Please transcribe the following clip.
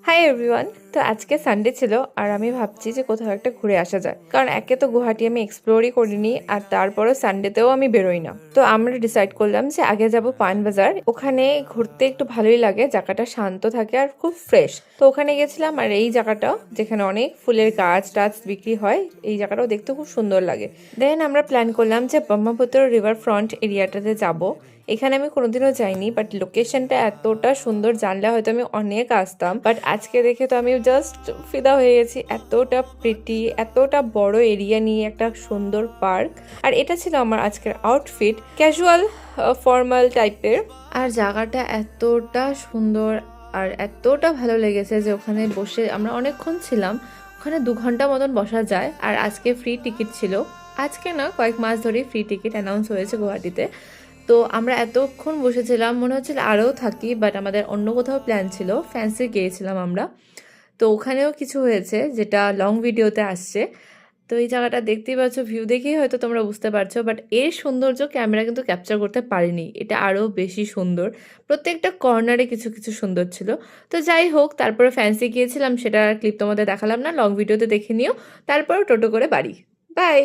Hi everyone. তো আজকে Sunday ছিল আর আমি ভাবছি যে কোথাও একটা ঘুরে আসা যায়, কারণ একে তো গুয়াহাটি আমি এক্সপ্লোরই করিনি আর তারপরও সানডেতেও আমি বেরোই না। তো আমরা ডিসাইড করলাম যে আগে যাব পান বাজার। ওখানে ঘুরতে একটু ভালোই লাগে, জায়গাটা শান্ত থাকে আর খুব ফ্রেশ। তো ওখানে গেছিলাম আর এই জায়গাটা যেখানে অনেক ফুলের গাছ টাছ বিক্রি হয়, এই জায়গাটাও দেখতে খুব সুন্দর লাগে। দেন আমরা প্ল্যান করলাম যে ব্রহ্মপুত্র রিভার ফ্রন্ট এরিয়াটাতে যাব। এখানে আমি কোনোদিনও যাইনি, বাট লোকেশনটা এতটা সুন্দর, জানলে হয়তো আমি অনেক আসতাম, বাট আজকে দেখে তো আমি জাস্ট ফিদা হয়ে গেছি। এতটা প্রিটি, এতটা বড় এরিয়া নিয়ে একটা সুন্দর পার্ক। আর এটা ছিল আমার আজকের আউটফিট, ক্যাজুয়াল ফর্মাল টাইপের। আর জায়গাটা এতটা সুন্দর আর এতটা ভালো লেগেছে যে ওখানে বসে আমরা অনেকক্ষণ ছিলাম। ওখানে 2 ঘন্টা মতন বসা যায়। আর আজকে ফ্রি টিকিট ছিল, আজকে না কয়েক মাস ধরেই ফ্রি টিকিট অ্যানাউন্স হয়েছে গুয়াহাটিতে। তো আমরা এতক্ষণ বসেছিলাম, মনে হচ্ছিল আরও থাকি, বাট আমাদের অন্য কোথাও প্ল্যান ছিল, ফ্যান্সি গিয়েছিলাম আমরা। তো ওখানেও কিছু হয়েছে যেটা লং ভিডিওতে আসছে। তো এই জায়গাটা দেখতেই পাচ্ছ, ভিউ দেখেই হয়তো তোমরা বুঝতে পারছো, বাট এর সৌন্দর্য ক্যামেরা কিন্তু ক্যাপচার করতে পারিনি। এটা আরও বেশি সুন্দর, প্রত্যেকটা কর্নারে কিছু কিছু সুন্দর ছিল। তো যাই হোক, তারপরে ফ্যান্সি গিয়েছিলাম, সেটা ক্লিপ তোমাদের দেখালাম না, লং ভিডিওতে দেখে নিও। তারপর টোটো করে বাড়ি। বাই।